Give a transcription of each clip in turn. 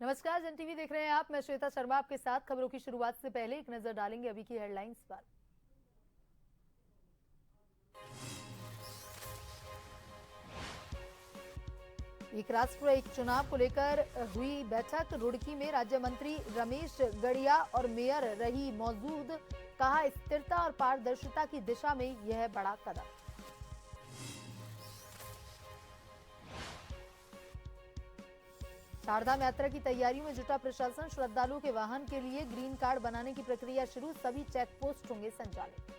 नमस्कार, जन टीवी देख रहे हैं आप। मैं श्वेता शर्मा आपके साथ। खबरों की शुरुआत से पहले एक नजर डालेंगे अभी की हेडलाइंस पर। एक राष्ट्र एक चुनाव को लेकर हुई बैठक। रुड़की में राज्य मंत्री रमेश गड़िया और मेयर रही मौजूद। कहा, स्थिरता और पारदर्शिता की दिशा में यह बड़ा कदम। चारधाम यात्रा की तैयारियों में जुटा प्रशासन। श्रद्धालुओं के वाहन के लिए ग्रीन कार्ड बनाने की प्रक्रिया शुरू। सभी चेक पोस्ट होंगे संचालित।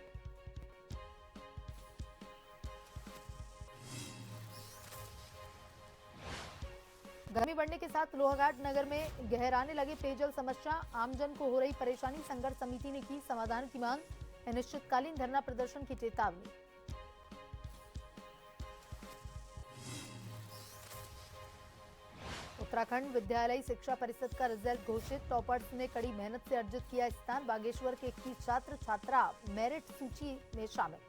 गर्मी बढ़ने के साथ लोहाघाट नगर में गहराने लगे पेयजल समस्या। आमजन को हो रही परेशानी। संघर्ष समिति ने की समाधान की मांग। अनिश्चितकालीन धरना प्रदर्शन की चेतावनी। उत्तराखंड विद्यालय शिक्षा परिषद का रिजल्ट घोषित। टॉपर्स ने कड़ी मेहनत से अर्जित किया स्थान। बागेश्वर के 21 छात्र छात्रा मेरिट सूची में शामिल।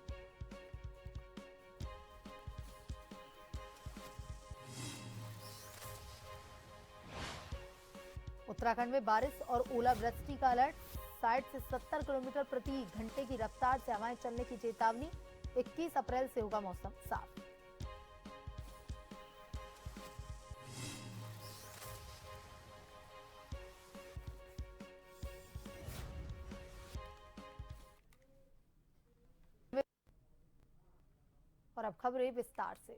उत्तराखंड में बारिश और ओलावृष्टि का अलर्ट। 60 से 70 किलोमीटर प्रति घंटे की रफ्तार से हवाएं चलने की चेतावनी। 21 अप्रैल से होगा मौसम साफ। और अब खबरें विस्तार से।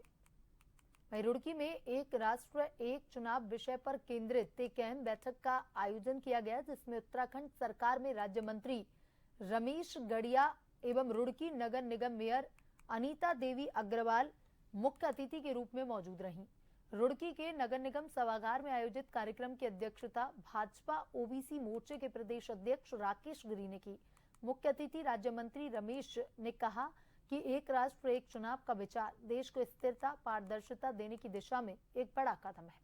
वहीं रुड़की में एक राष्ट्र एक चुनाव विषय पर केंद्रित एक अहम बैठक का आयोजन किया गया, जिसमें उत्तराखंड सरकार में राज्य मंत्री रमेश गड़िया एवं रुड़की नगर निगम मेयर अनीता देवी अग्रवाल मुख्य अतिथि के रूप में मौजूद रहीं। रुड़की के नगर निगम सभागार में आयोजित कार्यक्रम की अध्यक्षता भाजपा ओबीसी मोर्चे के प्रदेश अध्यक्ष राकेश गिरी ने की। मुख्य अतिथि राज्य मंत्री रमेश ने कहा कि एक राष्ट्र एक चुनाव का विचार देश को स्थिरता पारदर्शिता देने की दिशा में एक बड़ा कदम है।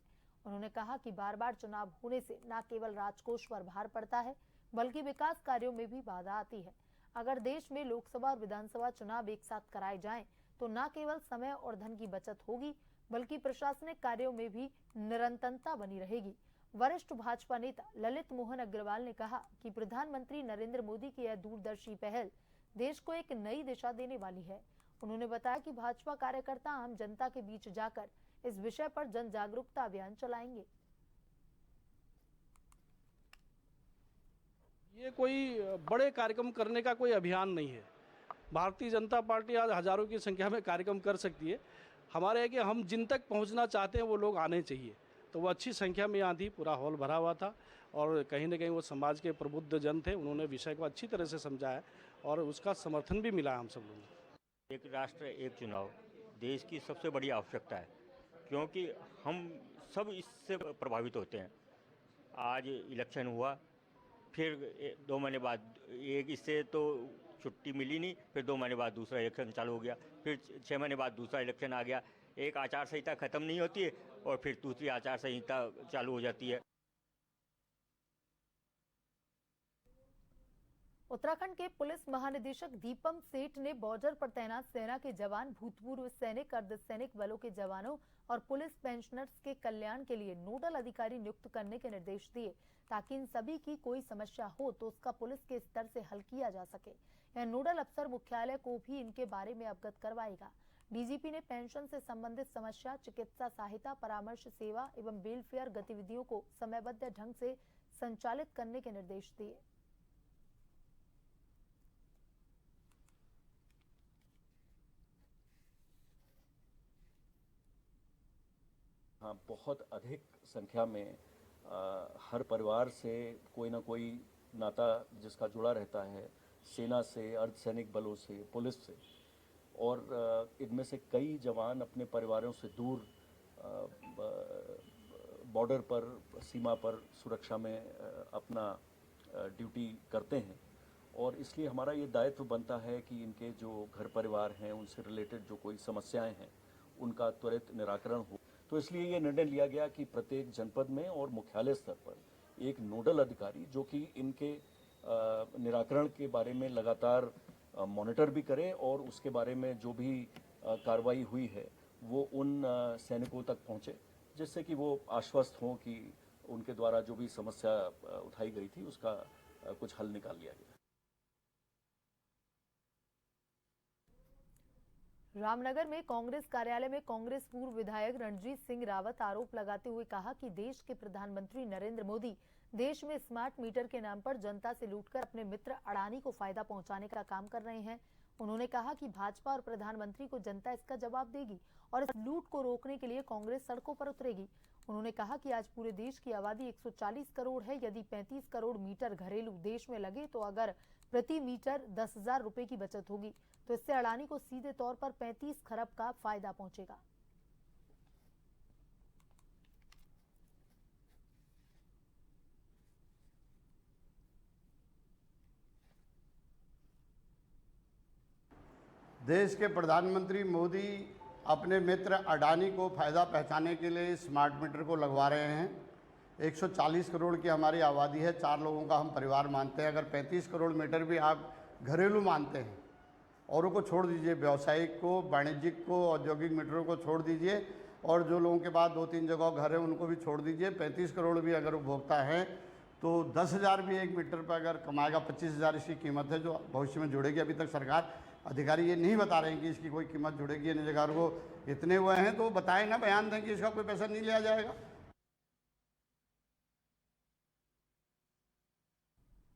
उन्होंने कहा कि बार बार चुनाव होने से न केवल राजकोष पर भार पड़ता है, बल्कि विकास कार्यों में भी बाधा आती है। अगर देश में लोकसभा और विधानसभा चुनाव एक साथ कराए जाएं, तो न केवल समय और धन की बचत होगी, बल्कि प्रशासनिक कार्यों में भी निरंतरता बनी रहेगी। वरिष्ठ भाजपा नेता ललित मोहन अग्रवाल ने कहा कि प्रधानमंत्री नरेंद्र मोदी की यह दूरदर्शी पहल देश को एक नई दिशा देने वाली है। उन्होंने बताया कि भाजपा कार्यकर्ता आम जनता के बीच जाकर इस विषय पर जन जागरूकता अभियान चलाएंगे। ये कोई बड़े कार्यक्रम करने का कोई अभियान नहीं है। भारतीय जनता पार्टी आज हजारों की संख्या में कार्यक्रम कर सकती है। हमारे है कि हम जिन तक पहुंचना चाहते हैं वो लोग आने चाहिए। तो वो अच्छी संख्या में यहाँ थी, पूरा हॉल भरा हुआ था और कहीं ना कहीं वो समाज के प्रबुद्ध जन थे। उन्होंने विषय को अच्छी तरह से समझाया और उसका समर्थन भी मिला हम सब लोगों को। एक राष्ट्र एक चुनाव देश की सबसे बड़ी आवश्यकता है, क्योंकि हम सब इससे प्रभावित होते हैं। आज इलेक्शन हुआ, फिर 2 महीने बाद एक इससे तो छुट्टी मिली नहीं, फिर 2 महीने बाद दूसरा इलेक्शन चालू हो गया, फिर 6 महीने बाद दूसरा इलेक्शन आ गया। एक आचार संहिता खत्म नहीं होती है और फिर दूसरी आचार संहिता चालू हो जाती है। उत्तराखंड के पुलिस महानिदेशक दीपम सेठ ने बॉर्डर पर तैनात सेना के जवान, भूतपूर्व सैनिक, अर्धसैनिक बलों के जवानों और पुलिस पेंशनर्स के कल्याण के लिए नोडल अधिकारी नियुक्त करने के निर्देश दिए, ताकि इन सभी की कोई समस्या हो तो उसका पुलिस के स्तर से हल किया जा सके। यह नोडल अफसर मुख्यालय को भी इनके बारे में अवगत करवाएगा। डीजीपी ने पेंशन से संबंधित समस्या, चिकित्सा सहायता, परामर्श सेवा एवं वेलफेयर गतिविधियों को समयबद्ध ढंग से संचालित करने के निर्देश दिए। हाँ, बहुत अधिक संख्या में हर परिवार से कोई ना कोई नाता जिसका जुड़ा रहता है, सेना से, अर्धसैनिक बलों से, पुलिस से, और इनमें से कई जवान अपने परिवारों से दूर बॉर्डर पर, सीमा पर सुरक्षा में अपना ड्यूटी करते हैं। और इसलिए हमारा ये दायित्व बनता है कि इनके जो घर परिवार हैं, उनसे रिलेटेड जो कोई समस्याएं हैं, उनका त्वरित निराकरण हो। तो इसलिए ये निर्णय लिया गया कि प्रत्येक जनपद में और मुख्यालय स्तर पर एक नोडल अधिकारी जो कि इनके निराकरण के बारे में लगातार मॉनिटर भी करे और उसके बारे में जो भी कार्रवाई हुई है वो उन सैनिकों तक पहुंचे, जिससे कि वो आश्वस्त हों कि उनके द्वारा जो भी समस्या उठाई गई थी उसका कुछ हल निकाल लिया गया। रामनगर में कांग्रेस कार्यालय में कांग्रेस पूर्व विधायक रणजीत सिंह रावत आरोप लगाते हुए कहा कि देश के प्रधानमंत्री नरेंद्र मोदी देश में स्मार्ट मीटर के नाम पर जनता से लूटकर अपने मित्र अडानी को फायदा पहुंचाने का काम कर रहे हैं। उन्होंने कहा कि भाजपा और प्रधानमंत्री को जनता इसका जवाब देगी और इस लूट को रोकने के लिए कांग्रेस सड़कों पर उतरेगी। उन्होंने कहा कि आज पूरे देश की आबादी 140 करोड़ है। यदि 35 करोड़ मीटर घरेलू देश में लगे तो अगर प्रति मीटर 10,000 रुपए की बचत होगी तो इससे अडानी को सीधे तौर पर 35 खरब का फायदा पहुंचेगा। देश के प्रधानमंत्री मोदी अपने मित्र अडानी को फ़ायदा पहुंचाने के लिए स्मार्ट मीटर को लगवा रहे हैं। 140 करोड़ की हमारी आबादी है, 4 लोगों का हम परिवार मानते हैं। अगर 35 करोड़ मीटर भी आप घरेलू मानते हैं, औरों को छोड़ दीजिए, व्यावसायिक को, वाणिज्यिक को, औद्योगिक मीटरों को छोड़ दीजिए और जो लोगों के पास 2-3 जगह घर है उनको भी छोड़ दीजिए। 35 करोड़ भी अगर उपभोक्ता हैं तो 10,000 भी एक मीटर पर अगर कमाएगा, 25,000 इसकी कीमत है जो भविष्य में जुड़ेगी। अभी तक सरकार अधिकारी ये नहीं बता रहे हैं कि इसकी कोई कीमत जुड़ेगी। निजगार को इतने हुए हैं तो बताएं ना, बयान दें कि इसका कोई पैसा नहीं लिया जाएगा।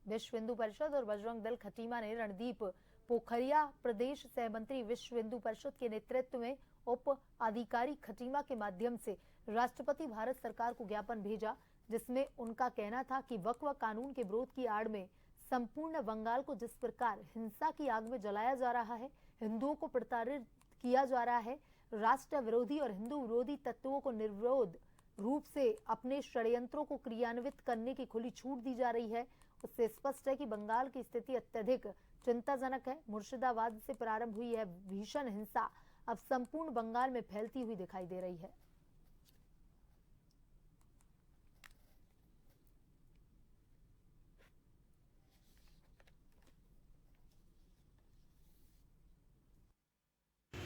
विश्व हिंदू परिषद और बजरंग दल खटीमा ने रणदीप पोखरिया प्रदेश सहमंत्री विश्व हिंदू परिषद के नेतृत्व में उप अधिकारी खटीमा के माध्यम से राष्ट्रपति भारत सरकार को ज्ञापन भेजा, जिसमें उनका कहना था कि वक्फ कानून के विरोध की आड़ में संपूर्ण बंगाल को जिस प्रकार हिंसा की आग में जलाया जा रहा है, हिंदुओं को प्रताड़ित किया जा रहा है, राष्ट्र विरोधी और हिंदू विरोधी तत्वों को निर्विरोध रूप से अपने षड्यंत्रों को क्रियान्वित करने की खुली छूट दी जा रही है, उससे स्पष्ट है कि बंगाल की स्थिति अत्यधिक चिंताजनक है। मुर्शिदाबाद से प्रारंभ हुई है भीषण हिंसा अब संपूर्ण बंगाल में फैलती हुई दिखाई दे रही है।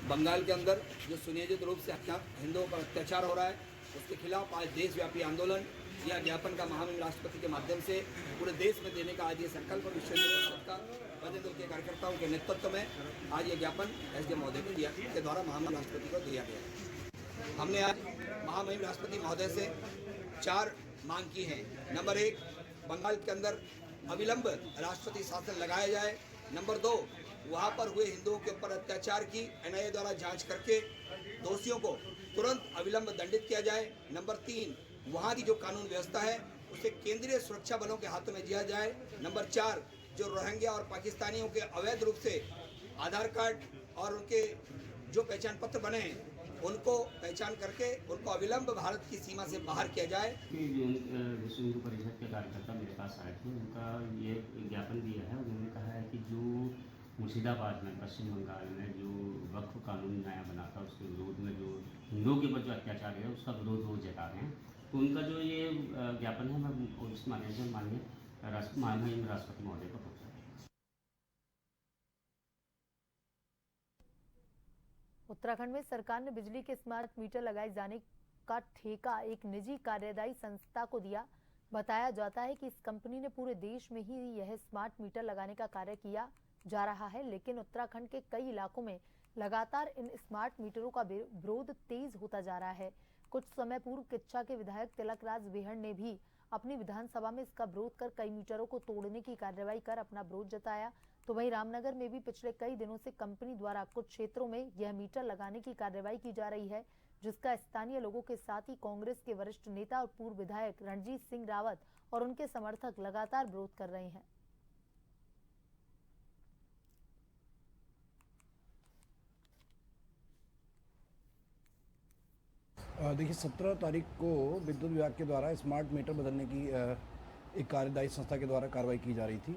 बंगाल के अंदर जो सुनियोजित रूप से हिंदुओं पर अत्याचार हो रहा है, उसके खिलाफ आज देशव्यापी आंदोलन या ज्ञापन का महामहिम राष्ट्रपति के माध्यम से पूरे देश में देने का आज ये संकल्प विश्व हिंदू परिषद का बजरंग दल के कार्यकर्ताओं के नेतृत्व में आज ये ज्ञापन एसडीएम महोदय को दिया के द्वारा महामहिम राष्ट्रपति को दिया गया। हमने आज महामहिम राष्ट्रपति महोदय से 4 मांग की हैं। नंबर 1, बंगाल के अंदर अविलंब राष्ट्रपति शासन लगाया जाए। नंबर 2, वहाँ पर हुए हिंदुओं के ऊपर अत्याचार की एनआईए द्वारा जांच करके दोषियों को तुरंत अविलंब दंडित किया जाए। नंबर 3, वहाँ की जो कानून व्यवस्था है उसे केंद्रीय सुरक्षा बलों के हाथों में दिया जाए। नंबर 4, जो रोहिंग्या और पाकिस्तानियों के अवैध रूप से आधार कार्ड और उनके जो पहचान पत्र बने हैं उनको पहचान करके उनको अविलंब भारत की सीमा से बाहर किया जाए। विश्व हिंदू परिषद के कार्यकर्ता मेरे पास आए थे, उनका ये ज्ञापन दिया है। उन्होंने कहा है कि जो मुर्शिदाबाद में पश्चिम बंगाल में जो वक्फ कानून नया बना था उसके विरोध में जो हिंदुओं के ऊपर जो अत्याचार है उसका विरोध वो जता रहे हैं। तो उनका जो ये ज्ञापन है मैं उस माध्यम से माननीय महामहिम राष्ट्रपति महोदय को पहुँचा। उत्तराखंड में सरकार ने बिजली के स्मार्ट मीटर लगाए जाने का ठेका एक निजी कार्यदायी संस्था को दिया। बताया जाता है कि इस कंपनी ने पूरे देश में ही यह स्मार्ट मीटर लगाने का कार्य किया जा रहा है, लेकिन उत्तराखंड के कई इलाकों में लगातार इन स्मार्ट मीटरों का विरोध तेज होता जा रहा है। कुछ समय पूर्व किच्छा के विधायक तिलक राज बेहड़ ने भी अपनी विधानसभा में इसका विरोध कर कई मीटरों को तोड़ने की कार्रवाई कर अपना विरोध जताया। तो वहीं रामनगर में भी पिछले कई दिनों से कंपनी द्वारा कुछ क्षेत्रों में यह मीटर लगाने की कार्रवाई की जा रही है, जिसका स्थानीय लोगों के साथ ही कांग्रेस के वरिष्ठ नेता और पूर्व विधायक रणजीत सिंह रावत और उनके समर्थक लगातार विरोध कर रहे हैं। देखिए 17 तारीख को विद्युत विभाग के द्वारा स्मार्ट मीटर बदलने की एक कार्यदायी संस्था के द्वारा कार्रवाई की जा रही थी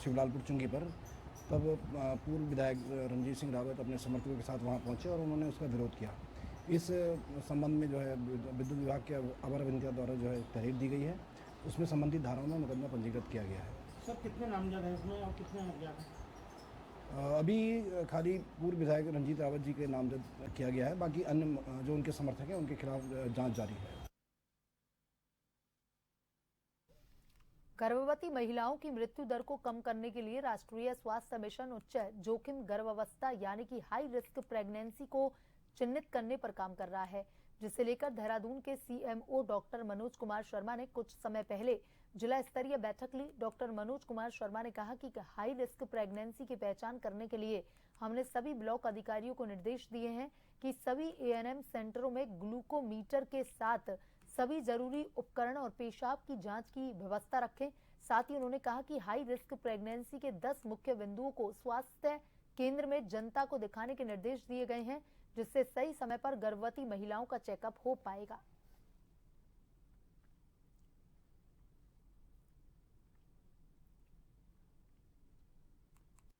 शिवलालपुर चुंगी पर। तब पूर्व विधायक रणजीत सिंह रावत अपने समर्थकों के साथ वहां पहुंचे और उन्होंने उसका विरोध किया। इस संबंध में जो है विद्युत विभाग के अवर अभियंता द्वारा जो है तहरीर दी गई है, उसमें संबंधित धाराओं में मुकदमा पंजीकृत किया गया है। सर कितने नामजद हैं इसमें और कितने अज्ञात हैं? अभी खाली पूर्व विधायक रणजीत रावत जी के नामजद किया गया है, बाकी अन्य जो उनके समर्थक हैं उनके खिलाफ जांच जारी है। गर्भवती महिलाओं की मृत्यु दर को कम करने के लिए राष्ट्रीय स्वास्थ्य मिशन उच्च जोखिम गर्भावस्था यानी कि हाई रिस्क प्रेगनेंसी को चिन्हित करने पर काम कर रहा है, जिसे लेकर देहरादून के सीएमओ डॉक्टर मनोज कुमार शर्मा ने कुछ समय पहले जिला स्तरीय बैठक ली। डॉक्टर मनोज कुमार शर्मा ने कहा कि हाई रिस्क प्रेगनेंसी की पहचान करने के लिए हमने सभी ब्लॉक अधिकारियों को निर्देश दिए हैं कि सभी एएनएम सेंटरों में ग्लूकोमीटर के साथ सभी जरूरी उपकरण और पेशाब की जांच की व्यवस्था रखें। साथ ही उन्होंने कहा कि हाई रिस्क प्रेगनेंसी के 10 मुख्य बिंदुओं को स्वास्थ्य केंद्र में जनता को दिखाने के निर्देश दिए गए हैं, जिससे सही समय पर गर्भवती महिलाओं का चेकअप हो पाएगा।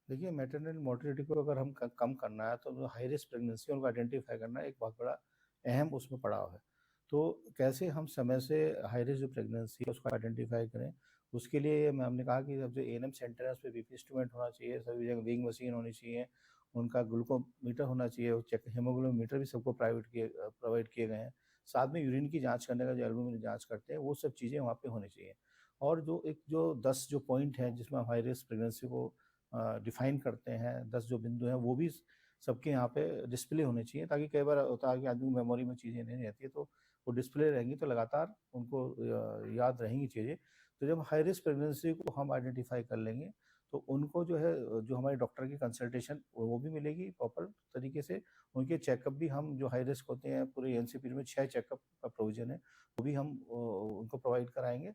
देखिए, मैटरनल मोर्टेलिटी को अगर हम कम करना है तो हाई रिस्क प्रेगनेंसी उनको आइडेंटिफाई करना एक बहुत बड़ा अहम उसमें पड़ाव है। तो कैसे हम समय से हाई रिस्क जो प्रेगनेंसी है उसको आइडेंटिफाई करें, उसके लिए हमने कहा कि अब जो एएनएम सेंटर है उस पर बीपी इंस्ट्रूमेंट होना चाहिए, सभी जगह वेइंग मशीन होनी चाहिए, उनका ग्लूकोमीटर होना चाहिए, चेक हीमोग्लोबिन भी सबको प्रोवाइड किए गए हैं। साथ में यूरिन की जाँच करने का जो एल्बुमिन जाँच करते हैं वो सब चीज़ें वहाँ पे होनी चाहिए। और जो 10 जो पॉइंट हैं जिसमें हाई रिस्क प्रेगनेंसी को डिफाइन करते हैं, 10 जो बिंदु हैं वो भी सबके यहाँ पे डिस्प्ले होने चाहिए, ताकि कई बार होता है कि आदमी मेमोरी में चीज़ें नहीं रहती है, तो वो डिस्प्ले रहेंगी तो लगातार उनको याद रहेंगी चीज़ें। तो जब हाई रिस्क प्रेगनेंसी को हम आइडेंटिफाई कर लेंगे तो उनको जो है जो हमारे डॉक्टर की कंसल्टेशन वो भी मिलेगी प्रॉपर तरीके से। उनके चेकअप भी हम जो हाई रिस्क होते हैं पूरे एनसीपी में 6 चेकअप का प्रोविजन है, वो भी हम उनको प्रोवाइड कराएंगे।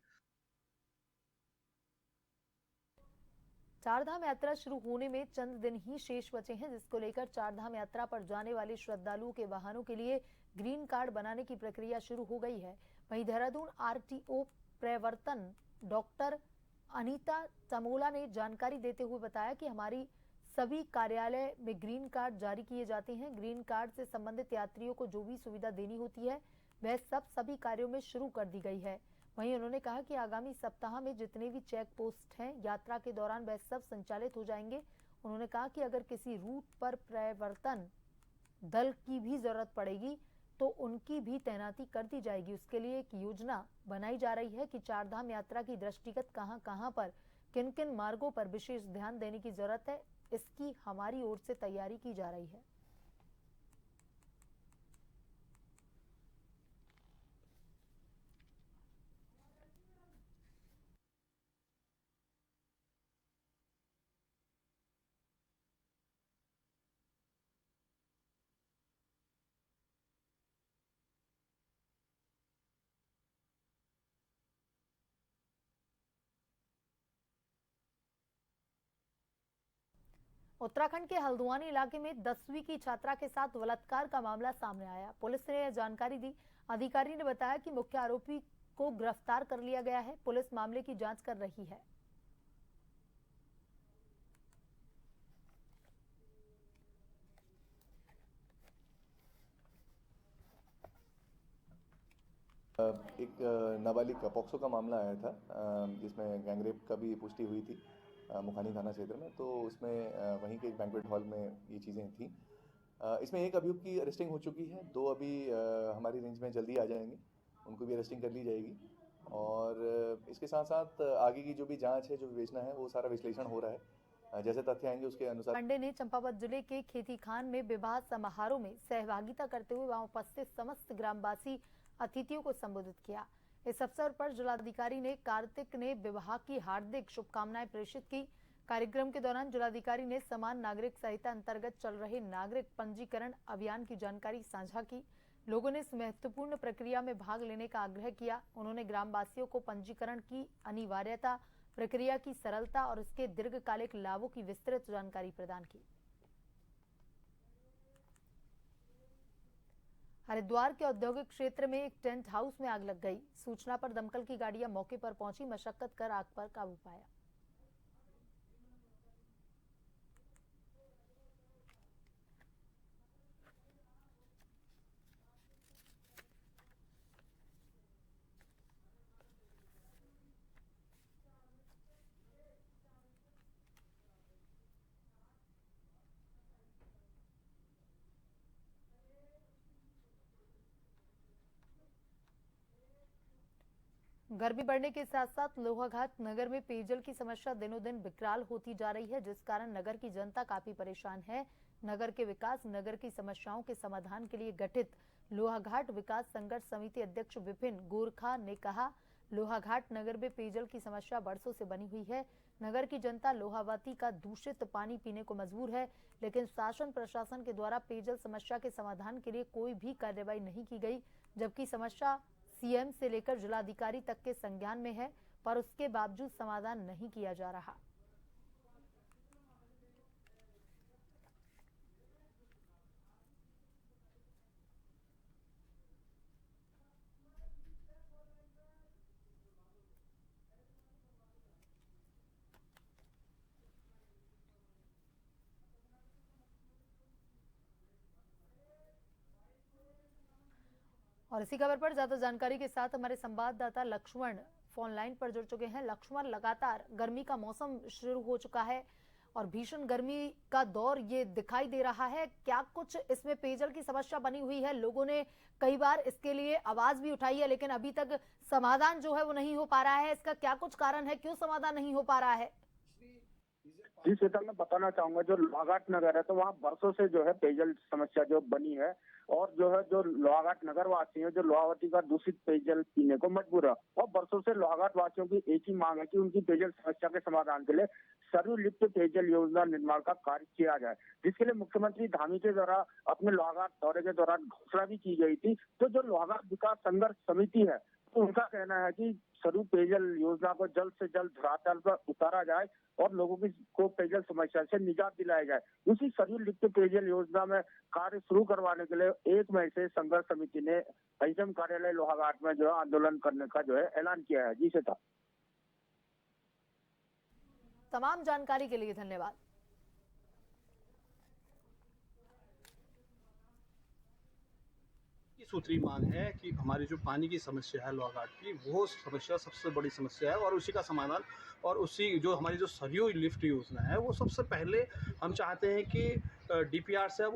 चारधाम यात्रा शुरू होने में चंद दिन ही शेष बचे हैं, जिसको लेकर चारधाम यात्रा पर जाने वाले श्रद्धालुओं के वाहनों के लिए ग्रीन कार्ड बनाने की प्रक्रिया शुरू हो गई है। वहीं देहरादून आरटीओ प्रवर्तन डॉक्टर अनीता चमोला ने जानकारी देते हुए बताया कि हमारी सभी कार्यालय में ग्रीन कार्ड जारी किए जाते हैं। ग्रीन कार्ड से संबंधित यात्रियों को जो भी सुविधा देनी होती है वह सभी कार्यों में शुरू कर दी गई है। वहीं उन्होंने कहा कि आगामी सप्ताह में जितने भी चेक पोस्ट हैं यात्रा के दौरान वह सब संचालित हो जाएंगे। उन्होंने कहा कि अगर किसी रूट पर प्रवर्तन दल की भी जरूरत पड़ेगी तो उनकी भी तैनाती कर दी जाएगी। उसके लिए एक योजना बनाई जा रही है कि चारधाम यात्रा की दृष्टिगत कहां पर किन किन मार्गों पर विशेष ध्यान देने की जरूरत है, इसकी हमारी ओर से तैयारी की जा रही है। उत्तराखंड के हल्द्वानी इलाके में 10वीं की छात्रा के साथ बलात्कार का मामला सामने आया। पुलिस ने यह जानकारी दी। अधिकारी ने बताया कि मुख्य आरोपी को गिरफ्तार कर लिया गया है। पुलिस मामले की जांच कर रही है। एक नाबालिग का पॉक्सो का मामला आया था, जिसमें गैंगरेप का भी पुष्टि हुई थी मुखानी थाना क्षेत्र में। तो उसमें वहीं के एक बैंक्वेट हॉल में ये चीज़ें थी। इसमें एक अभियुक्त की अरेस्टिंग हो चुकी है, 2 अभी हमारी रेंज में जल्दी आ जाएंगे, उनको भी अरेस्टिंग कर ली जाएगी। और इसके साथ साथ आगे की जो भी जांच है, जो विवेचना है, वो सारा विश्लेषण हो रहा है। जैसे तथ्य आएंगे उसके अनुसार। पांडे ने चंपावत जिले के खेती खान में विवाह समारोह में सहभागिता करते हुए वहां उपस्थित समस्त ग्रामवासी अतिथियों को संबोधित किया। इस अवसर पर जिलाधिकारी ने कार्तिक ने विवाह की हार्दिक शुभकामनाएं प्रेषित की। कार्यक्रम के दौरान जिलाधिकारी ने समान नागरिक संहिता अंतर्गत चल रहे नागरिक पंजीकरण अभियान की जानकारी साझा की। लोगों ने इस महत्वपूर्ण प्रक्रिया में भाग लेने का आग्रह किया। उन्होंने ग्रामवासियों को पंजीकरण की अनिवार्यता, प्रक्रिया की सरलता और इसके दीर्घकालिक लाभों की विस्तृत जानकारी प्रदान की। हरिद्वार के औद्योगिक क्षेत्र में एक टेंट हाउस में आग लग गई। सूचना पर दमकल की गाड़ियां मौके पर पहुंची, मशक्कत कर आग पर काबू पाया। गर्मी बढ़ने के साथ साथ लोहाघाट नगर में पेयजल की समस्या दिनों दिन विकराल होती जा रही है, जिस कारण नगर की जनता काफी परेशान है। नगर के विकास, नगर की समस्याओं के समाधान के लिए गठित लोहाघाट विकास संघर्ष समिति अध्यक्ष विपिन गोरखा ने कहा, लोहाघाट नगर में पेयजल की समस्या बरसों से बनी हुई है। नगर की जनता लोहावती का दूषित पानी पीने को मजबूर है, लेकिन शासन प्रशासन के द्वारा पेयजल समस्या के समाधान के लिए कोई भी कार्रवाई नहीं की गई, जबकि समस्या सीएम से लेकर जिलाधिकारी तक के संज्ञान में है, पर उसके बावजूद समाधान नहीं किया जा रहा। और इसी खबर पर ज्यादा जानकारी के साथ हमारे संवाददाता लक्ष्मण फोन लाइन पर जुड़ चुके हैं। लक्ष्मण, लगातार गर्मी का मौसम शुरू हो चुका है और भीषण गर्मी का दौर ये दिखाई दे रहा है। क्या कुछ इसमें पेयजल की समस्या बनी हुई है? लोगों ने कई बार इसके लिए आवाज भी उठाई है, लेकिन अभी तक समाधान जो है वो नहीं हो पा रहा है। इसका क्या कुछ कारण है, क्यों समाधान नहीं हो पा रहा है? जी श्वेता, मैं बताना चाहूंगा, जो लोहाघाट नगर है तो वहाँ बरसों से जो है पेयजल समस्या जो बनी है, और जो है जो लोहाघाट नगर वासी हैं जो लोहावती का दूषित पेयजल पीने को मजबूर है। और बरसों से लोहाघाट वासियों की एक ही मांग है कि उनकी पेयजल समस्या के समाधान के लिए सर्वलिप्त पेयजल योजना निर्माण का कार्य किया जाए, जिसके लिए मुख्यमंत्री धामी के द्वारा अपने लोहाघाट दौरे के दौरान घोषणा भी की गई थी। तो जो लोहाघाट विकास संघर्ष समिति है तो उनका कहना है कि स्वरूप पेयजल योजना को जल्द से जल्द धरातल पर उतारा जाए और लोगों को पेयजल समस्या से निजात दिलाया जाए। उसी सरयू लिप्त पेयजल योजना में कार्य शुरू करवाने के लिए 1 मई से संघर्ष समिति ने एसडीएम कार्यालय लोहाघाट में जो है आंदोलन करने का जो है ऐलान किया है। जी श्वेता, तमाम जानकारी के लिए धन्यवाद। सूत्री मांग है कि हमारी जो पानी की समस्या है लोहाघाट की, वो समस्या सबसे बड़ी समस्या है और उसी का समाधान, और उसी जो हमारी जो सरयू लिफ्ट योजना है वो सबसे पहले हम चाहते हैं कि डीपीआर से अब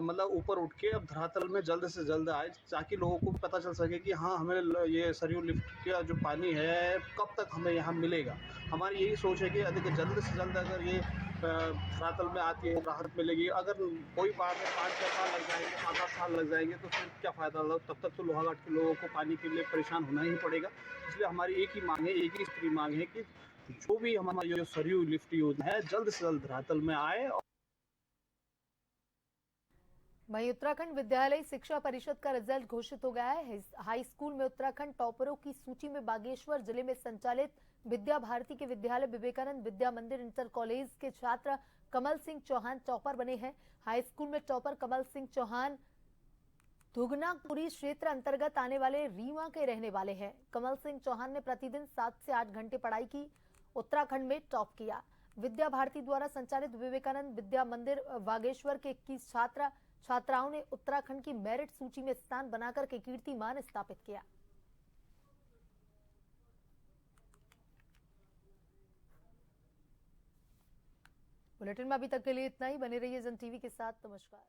मतलब ऊपर उठ के अब धरातल में जल्द से जल्द आए, ताकि लोगों को पता चल सके कि हाँ, हमें ये सरयू लिफ्ट का जो पानी है कब तक हमें यहाँ मिलेगा। हमारी यही सोच है कि अधिक जल्द से जल्द अगर ये धरातल में आती है राहत मिलेगी। अगर कोई बात है 5-6 साल लग जाएंगे, 7-8 साल लग जाएंगे तो फिर क्या फ़ायदा होगा? तब तक तो लोहाघाट के लोगों को पानी के लिए परेशान होना ही पड़ेगा। इसलिए हमारी एक ही मांग है, एक ही सूत्री मांग है कि जो भी हमारी जो सरयू लिफ्ट योजना है जल्द से जल्द धरातल में आए। वहीं उत्तराखंड विद्यालय शिक्षा परिषद का रिजल्ट घोषित हो गया है। हाई स्कूल में उत्तराखंड टॉपरों की सूची में बागेश्वर जिले में संचालित विद्या भारती के विद्यालय विवेकानंद विद्या मंदिर इंटर कॉलेज के छात्र कमल सिंह चौहान टॉपर बने हैं। हाई स्कूल में टॉपर कमल सिंह चौहान धुगनापुरी क्षेत्र अंतर्गत आने वाले रीवा के रहने वाले हैं। कमल सिंह चौहान ने प्रतिदिन 7 से 8 घंटे पढ़ाई की, उत्तराखंड में टॉप किया। विद्या भारती द्वारा संचालित विवेकानंद विद्या मंदिर बागेश्वर के 21 छात्राओं ने उत्तराखंड की मेरिट सूची में स्थान बनाकर के कीर्तिमान स्थापित किया। बुलेटिन में अभी तक के लिए इतना ही। बने रहिए जन टीवी के साथ। नमस्कार।